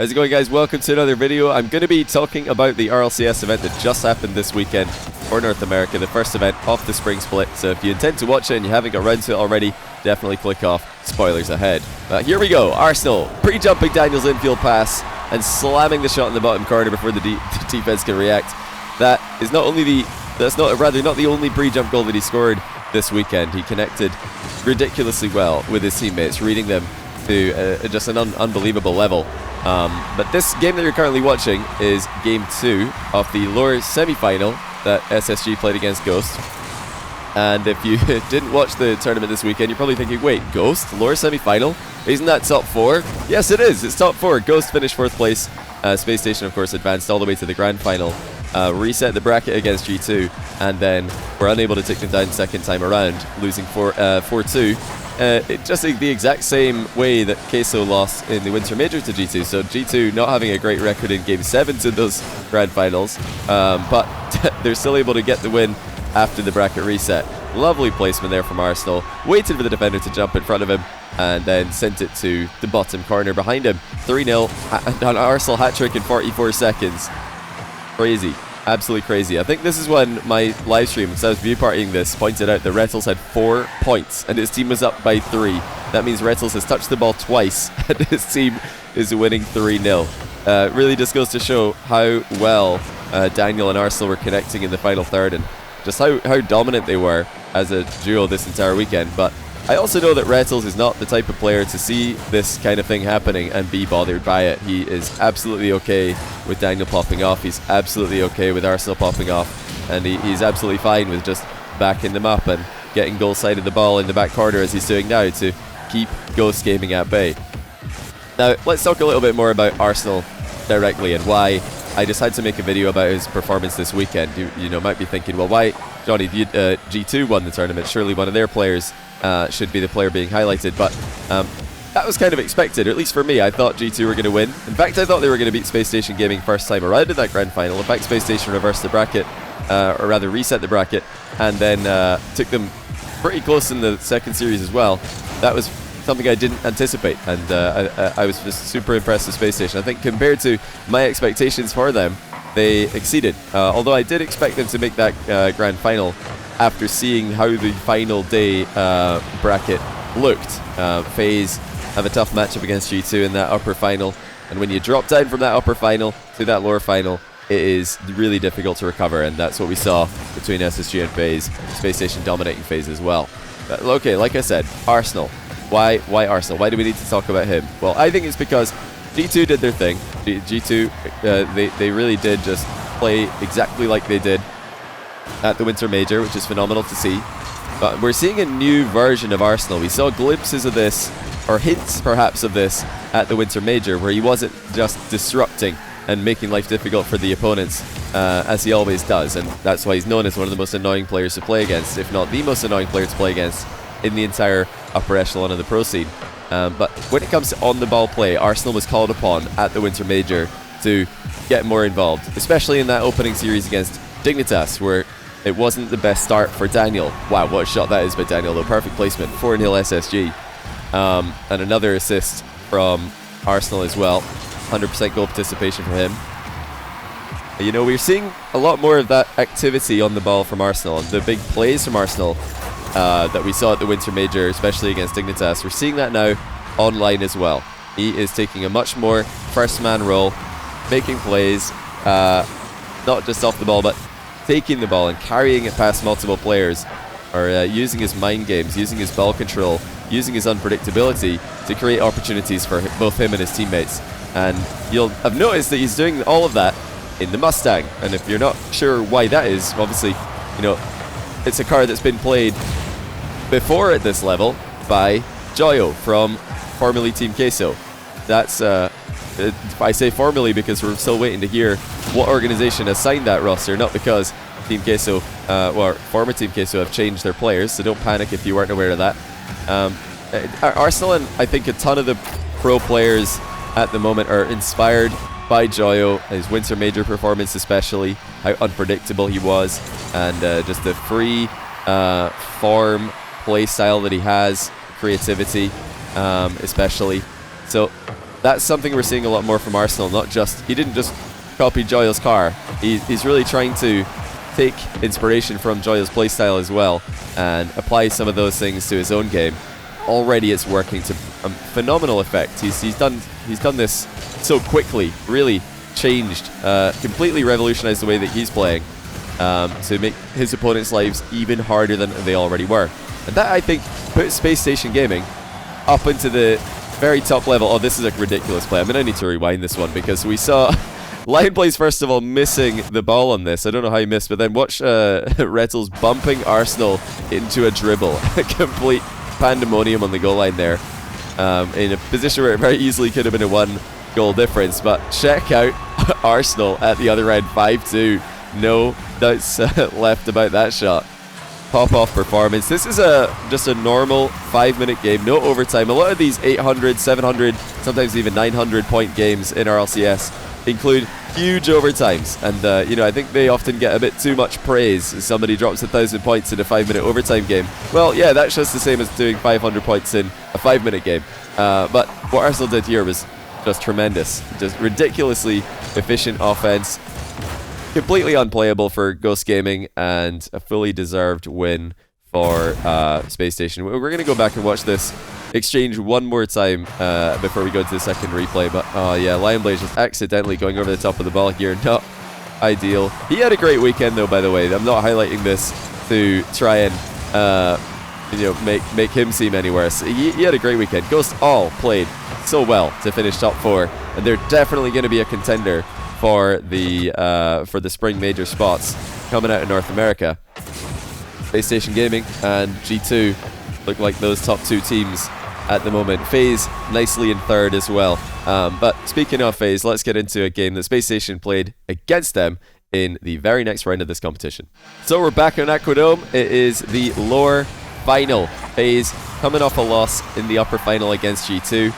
How's it going, guys? Welcome to another video. I'm going to be talking about the RLCS event that just happened this weekend for North America, the first event of the spring split. So if you intend to watch it and you haven't got around to it already, definitely click off. Spoilers ahead. But here we go. Arsenal pre-jumping Daniel's infield pass and slamming the shot in the bottom corner before the defense can react. That is not the only pre-jump goal that he scored this weekend. He connected ridiculously well with his teammates, reading them to just an unbelievable level. But this game that you're currently watching is game 2 of the lower semi-final that SSG played against Ghost. And if you didn't watch the tournament this weekend, you're probably thinking, wait, Ghost? Lower semi-final? Isn't that top 4? Yes, it is. It's top 4. Ghost finished 4th place. Space Station, of course, advanced all the way to the grand final. Reset the bracket against G2, and then were unable to take them down second time around, losing 4-2. Just the exact same way that Queso lost in the Winter Major to G2. So G2 not having a great record in Game 7 to those grand finals, but they're still able to get the win after the bracket reset. Lovely placement there from Arsenal. Waited for the defender to jump in front of him and then sent it to the bottom corner behind him. 3-0, an Arsenal hat-trick in 44 seconds. Crazy. Absolutely crazy. I think this is when my live stream, as I was view partying this, pointed out that Rettles had 4 points and his team was up by 3. That means Rettles has touched the ball twice and his team is winning 3-0. Really just goes to show how well Daniel and Arsenal were connecting in the final third, and just how dominant they were as a duo this entire weekend. But I also know that Rettles is not the type of player to see this kind of thing happening and be bothered by it. He is absolutely okay with Daniel popping off. He's absolutely okay with Arsenal popping off. And he's absolutely fine with just backing them up and getting goal side of the ball in the back corner as he's doing now to keep Ghost Gaming at bay. Now, let's talk a little bit more about Arsenal directly and why I decided to make a video about his performance this weekend. You know, might be thinking, well, why, Johnny, G2 won the tournament. Surely one of their players should be the player being highlighted, but that was kind of expected, or at least for me. I thought G2 were going to win. In fact, I thought they were going to beat Space Station Gaming first time around in that grand final. In fact, Space Station reversed the bracket, or rather reset the bracket, and then took them pretty close in the second series as well. That was something I didn't anticipate, and I was just super impressed with Space Station. I think compared to my expectations for them, they exceeded. Although I did expect them to make that grand final after seeing how the final day bracket looked. FaZe have a tough matchup against G2 in that upper final, and when you drop down from that upper final to that lower final, it is really difficult to recover, and that's what we saw between SSG and FaZe. Space Station dominating FaZe as well. But, okay, like I said, Arsenal. Why Arsenal? Why do we need to talk about him? Well, I think it's because G2 did their thing. G2, they really did just play exactly like they did at the Winter Major, which is phenomenal to see. But we're seeing a new version of Arsenal. We saw glimpses of this, or hints perhaps of this, at the Winter Major, where he wasn't just disrupting and making life difficult for the opponents, as he always does. And that's why he's known as one of the most annoying players to play against, if not the most annoying player to play against in the entire upper echelon of the pro scene. But when it comes to on-the-ball play, Arsenal was called upon at the Winter Major to get more involved, especially in that opening series against Dignitas, where it wasn't the best start for Daniel. Wow, what a shot that is by Daniel, though. Perfect placement. 4-0 SSG. And another assist from Arsenal as well. 100% goal participation for him. You know, we're seeing a lot more of that activity on the ball from Arsenal, and the big plays from Arsenal that we saw at the Winter Major, especially against Dignitas. We're seeing that now online as well. He is taking a much more first-man role, making plays, not just off the ball, but taking the ball and carrying it past multiple players, or using his mind games, using his ball control, using his unpredictability to create opportunities for both him and his teammates. And you'll have noticed that he's doing all of that in the Mustang. And if you're not sure why that is, obviously, you know, it's a car that's been played before at this level by Joyo from formerly Team Queso. That's I say formally because we're still waiting to hear what organization has signed that roster, not because Team Queso, or former Team Queso, have changed their players, so don't panic if you weren't aware of that. Arsenal and I think a ton of the pro players at the moment are inspired by Joyo, his Winter Major performance especially, how unpredictable he was, and just the free form play style that he has, creativity especially. So that's something we're seeing a lot more from Arsenal. He didn't just copy Joyle's car. He's really trying to take inspiration from Joyle's playstyle as well and apply some of those things to his own game. Already it's working to phenomenal effect. He's done this so quickly, really changed, completely revolutionized the way that he's playing to make his opponents' lives even harder than they already were. And that, I think, puts Space Station Gaming up into the very top level. Oh, this is a ridiculous play. I'm going to need to rewind this one because we saw Lionblaze, first of all, missing the ball on this. I don't know how he missed, but then watch Rettles bumping Arsenal into a dribble. Complete pandemonium on the goal line there. In a position where it very easily could have been a 1-goal difference. But check out Arsenal at the other end, 5-2. No doubts left about that shot. Pop-off performance. This is just a normal 5-minute game, no overtime. A lot of these 800, 700, sometimes even 900 point games in RLCS include huge overtimes, and you know, I think they often get a bit too much praise. Somebody drops 1,000 points in a 5-minute overtime game. Well, yeah, that's just the same as doing 500 points in a 5-minute game. But what Arsenal did here was just tremendous. Just ridiculously efficient offense. Completely unplayable for Ghost Gaming, and a fully deserved win for Space Station. We're going to go back and watch this exchange one more time before we go to the second replay. But oh yeah, Lionblaze just accidentally going over the top of the ball here. Not ideal. He had a great weekend though, by the way. I'm not highlighting this to try and you know, make him seem any worse. He had a great weekend. Ghost all played so well to finish top 4, and they're definitely going to be a contender for the spring major spots coming out in North America. Space Station Gaming and G2 look like those top 2 teams at the moment. FaZe nicely in 3rd as well. But speaking of FaZe, let's get into a game that Space Station played against them in the very next round of this competition. So we're back on Aquadome. It is the lower final. FaZe coming off a loss in the upper final against G2,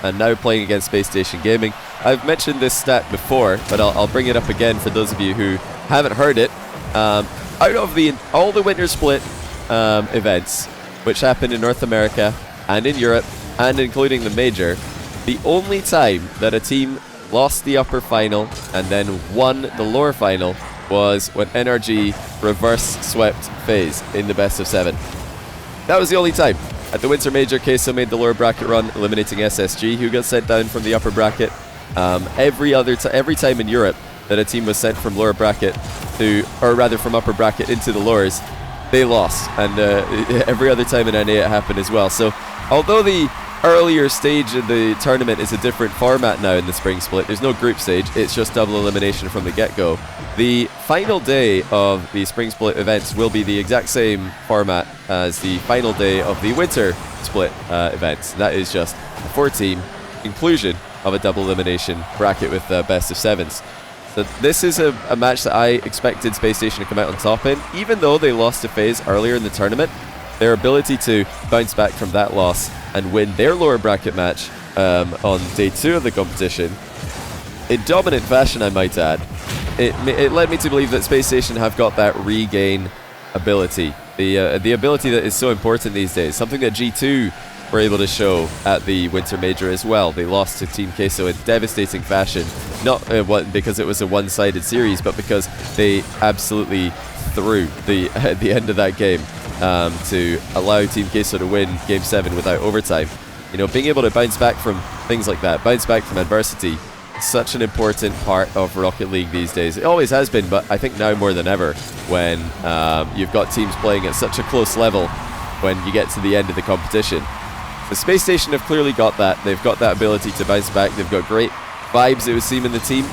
and now playing against Space Station Gaming. I've mentioned this stat before, but I'll bring it up again for those of you who haven't heard it. Out of all the winter split events, which happened in North America and in Europe, and including the major, the only time that a team lost the upper final and then won the lower final was when NRG reverse swept FaZe in the best of 7. That was the only time. At the winter major, Queso made the lower bracket run, eliminating SSG, who got sent down from the upper bracket. Every time in Europe that a team was sent from lower bracket to, or rather from upper bracket into the lowers, they lost, and every other time in NA it happened as well. So although the earlier stage of the tournament is a different format now in the spring split, there's no group stage, it's just double elimination from the get-go. The final day of the spring split events will be the exact same format as the final day of the winter split events. That is just a 4-team conclusion of a double elimination bracket with best of 7s. So this is a match that I expected Space Station to come out on top in. Even though they lost to FaZe earlier in the tournament, their ability to bounce back from that loss and win their lower bracket match on day 2 of the competition in dominant fashion, I might add, it led me to believe that Space Station have got that regain ability, the ability that is so important these days, something that G2 were able to show at the winter major as well. They lost to Team Queso in devastating fashion, not because it was a one-sided series, but because they absolutely threw at the end of that game to allow Team Queso to win Game 7 without overtime. You know, being able to bounce back from things like that, bounce back from adversity, such an important part of Rocket League these days. It always has been, but I think now more than ever, when you've got teams playing at such a close level when you get to the end of the competition. The Space Station have clearly got that. They've got that ability to bounce back. They've got great vibes, it would seem, in the team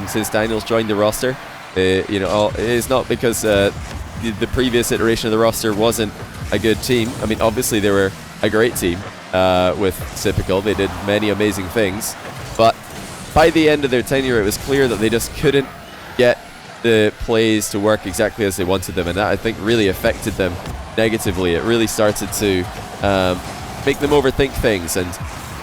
since Daniel's joined the roster. You know, it's not because the previous iteration of the roster wasn't a good team. I mean, obviously they were a great team with Typical. They did many amazing things, but by the end of their tenure, it was clear that they just couldn't get the plays to work exactly as they wanted them, and that, I think, really affected them negatively. It really started to make them overthink things, and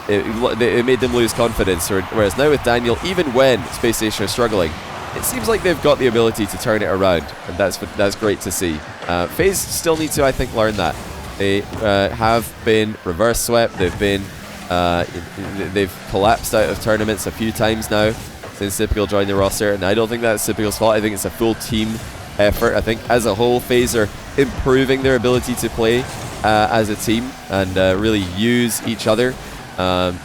it made them lose confidence. Whereas now with Daniel, even when Space Station are struggling, it seems like they've got the ability to turn it around, and that's great to see. FaZe still need to, I think, learn that. They have been reverse swept. They've been They've collapsed out of tournaments a few times now since Typical joined the roster, and I don't think that's Typical's fault. I think it's a full team effort. I think as a whole, FaZe are improving their ability to play as a team and really use each other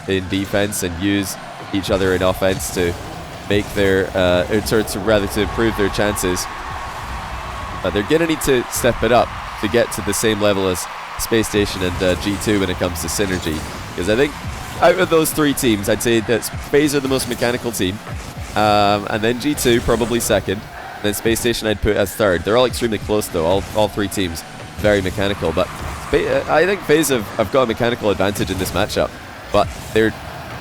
in defense and use each other in offense to make their to improve their chances. But they're gonna need to step it up to get to the same level as Space Station and G2 when it comes to synergy. Because I think out of those three teams, I'd say that FaZe are the most mechanical team, and then G2 probably second, and then Space Station I'd put as third. They're all extremely close though, all three teams very mechanical, but I think FaZe have got a mechanical advantage in this matchup, but they're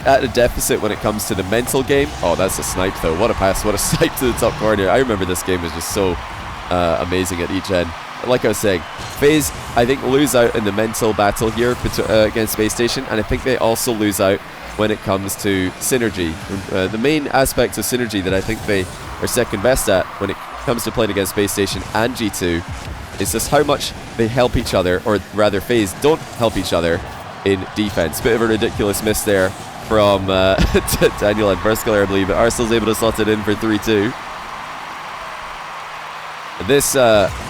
at a deficit when it comes to the mental game. Oh, that's a snipe though. What a pass, what a snipe to the top corner. I remember this game was just so amazing at each end. Like I was saying, FaZe, I think, lose out in the mental battle here against Space Station, and I think they also lose out when it comes to synergy. The main aspects of synergy that I think they are second best at when it comes to playing against Space Station and G2 is just how much they help each other, or rather FaZe don't help each other in defense. Bit of a ridiculous miss there from Daniel and Firstkiller, I believe, but Arsenal's able to slot it in for 3-2. This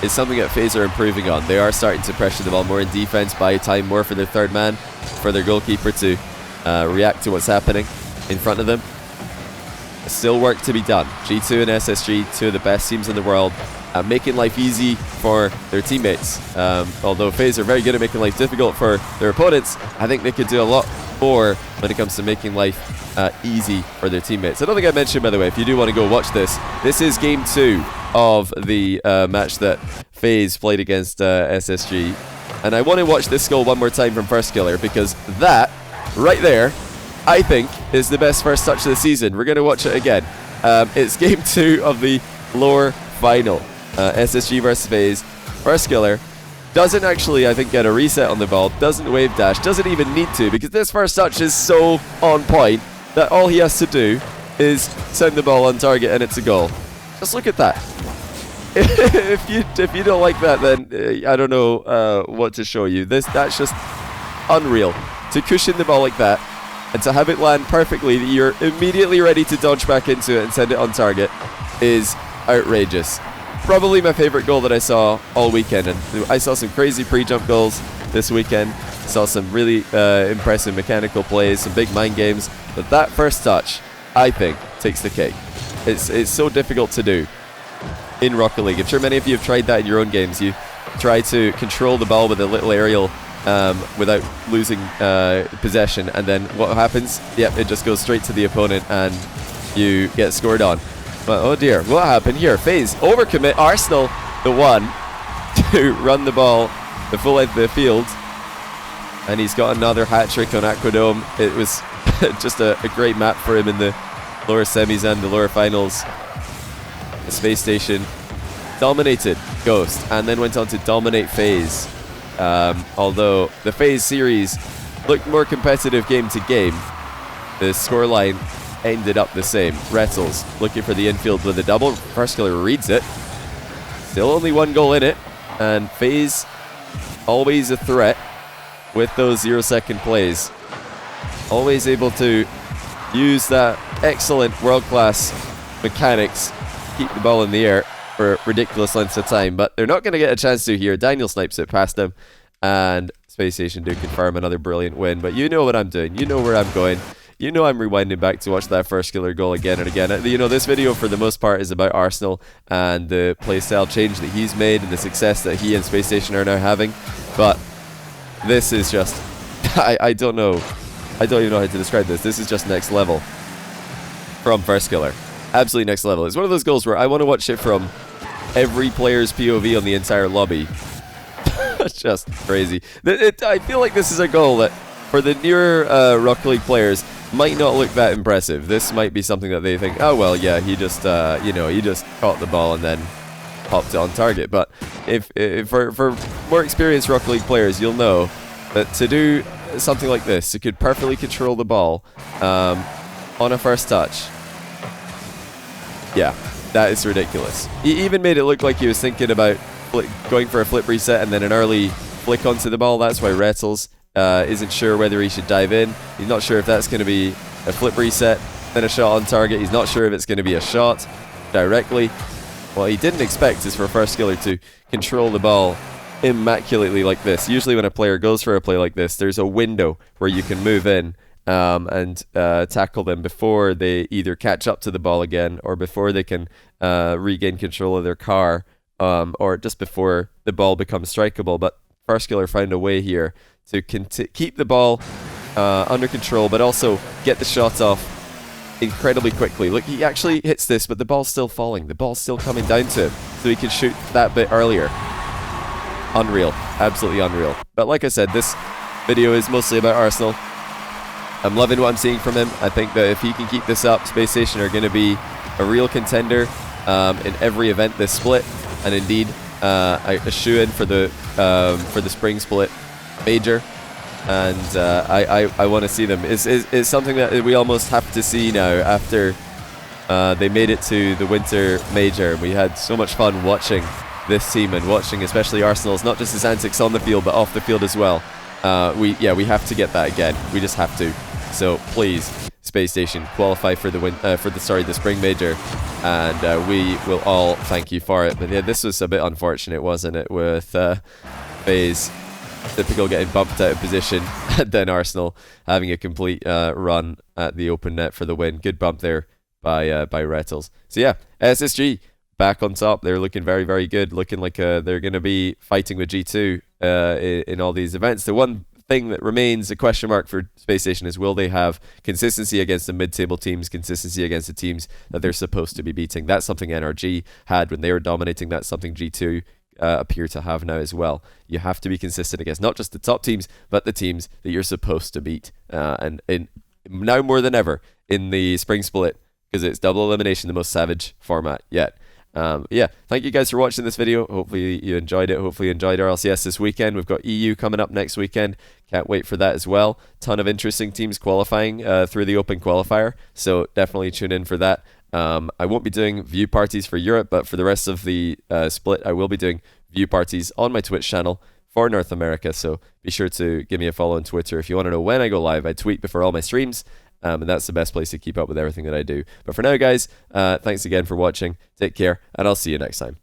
is something that FaZe are improving on. They are starting to pressure the ball more in defense, buy time more for their third man, for their goalkeeper to react to what's happening in front of them. Still work to be done. G2 and SSG, two of the best teams in the world, making life easy for their teammates. Although FaZe are very good at making life difficult for their opponents, I think they could do a lot more when it comes to making life easy for their teammates. I don't think I mentioned, by the way, if you do want to go watch this is game 2 of the match that FaZe played against SSG. And I want to watch this goal one more time from Firstkiller, because that, right there, I think, is the best first touch of the season. We're going to watch it again. It's game 2 of the lower final. SSG versus FaZe. Firstkiller doesn't actually, I think, get a reset on the ball, doesn't wave dash, doesn't even need to, because this first touch is so on point that all he has to do is send the ball on target and it's a goal. Just look at that. If you don't like that, then I don't know what to show you. That's just unreal. To cushion the ball like that and to have it land perfectly, that you're immediately ready to dodge back into it and send it on target, is outrageous. Probably my favorite goal that I saw all weekend, and I saw some crazy pre-jump goals this weekend. Saw some really impressive mechanical plays, some big mind games, but that first touch, I think, takes the cake. It's so difficult to do in Rocket League. I'm sure many of you have tried that in your own games. You try to control the ball with a little aerial without losing possession, and then what happens? Yep, it just goes straight to the opponent and you get scored on. But oh dear, what happened here? FaZe overcommit. Arsenal, the one to run the ball the full length of the field, and he's got another hat trick on Aquadome. It was just a great map for him in the lower semis and the lower finals. The Space Station dominated Ghost and then went on to dominate FaZe. Although the FaZe series looked more competitive game to game, the scoreline ended up the same. Retzels looking for the infield with a double. Firstkiller reads it. Still only one goal in it, and FaZe always a threat with those 0-second plays. Always able to use that excellent world-class mechanics, keep the ball in the air for ridiculous lengths of time, but they're not going to get a chance to here. Daniel snipes it past them, and Space Station do confirm another brilliant win. But you know what I'm doing. You know where I'm going. You know I'm rewinding back to watch that Firstkiller goal again and again. You know, this video for the most part is about Arsenal and the playstyle change that he's made and the success that he and Space Station are now having. But this is just, I don't know. I don't even know how to describe this. This is just next level from Firstkiller. Absolutely next level. It's one of those goals where I want to watch it from every player's POV on the entire lobby. It's just crazy. I feel like this is a goal that, for the newer Rocket League players, might not look that impressive. This might be something that they think, oh well, yeah, he just he just caught the ball and then popped it on target. But if for more experienced Rocket League players, you'll know that to do something like this, you could perfectly control the ball on a first touch. Yeah, that is ridiculous. He even made it look like he was thinking about going for a flip reset and then an early flick onto the ball. That's why Retzels isn't sure whether he should dive in. He's not sure if that's going to be a flip reset, then a shot on target. He's not sure if it's going to be a shot directly. What he didn't expect is for Firstkiller to control the ball immaculately like this. Usually when a player goes for a play like this, there's a window where you can move in and tackle them before they either catch up to the ball again or before they can regain control of their car, or just before the ball becomes strikeable. But Firstkiller found a way here to keep the ball under control, but also get the shot off incredibly quickly. Look, he actually hits this, but the ball's still falling. The ball's still coming down to him, so he can shoot that bit earlier. Unreal. Absolutely unreal. But like I said, this video is mostly about Arsenal. I'm loving what I'm seeing from him. I think that if he can keep this up, Space Station are going to be a real contender in every event this split, and indeed a shoe-in for the spring split major. And I want to see them. It's something that we almost have to see now after they made it to the winter major. We had so much fun watching this team and watching especially Arsenal's, not just his antics on the field but off the field as well. We have to get that again. We just have to. So please, Space Station, qualify for the spring major, and we will all thank you for it. But yeah, this was a bit unfortunate, wasn't it, with FaZe typical getting bumped out of position and then Arsenal having a complete run at the open net for the win. Good bump there by Rettles. So yeah, SSG back on top. They're looking very, very good. Looking like they're going to be fighting with G2 in all these events. The one thing that remains a question mark for Space Station is, will they have consistency against the mid-table teams, consistency against the teams that they're supposed to be beating? That's something NRG had when they were dominating. That's something G2 appear to have now as well. You have to be consistent against not just the top teams, but the teams that you're supposed to beat. And now more than ever in the spring split, because it's double elimination, the most savage format yet. Yeah, thank you guys for watching this video. Hopefully you enjoyed it. Hopefully you enjoyed RLCS this weekend. We've got EU coming up next weekend. Can't wait for that as well. Ton of interesting teams qualifying through the open qualifier, so definitely tune in for that. I won't be doing view parties for Europe, but for the rest of the split, I will be doing view parties on my Twitch channel for North America, so be sure to give me a follow on Twitter if you want to know when I go live. I tweet before all my streams, and that's the best place to keep up with everything that I do. But for now, guys, thanks again for watching. Take care, and I'll see you next time.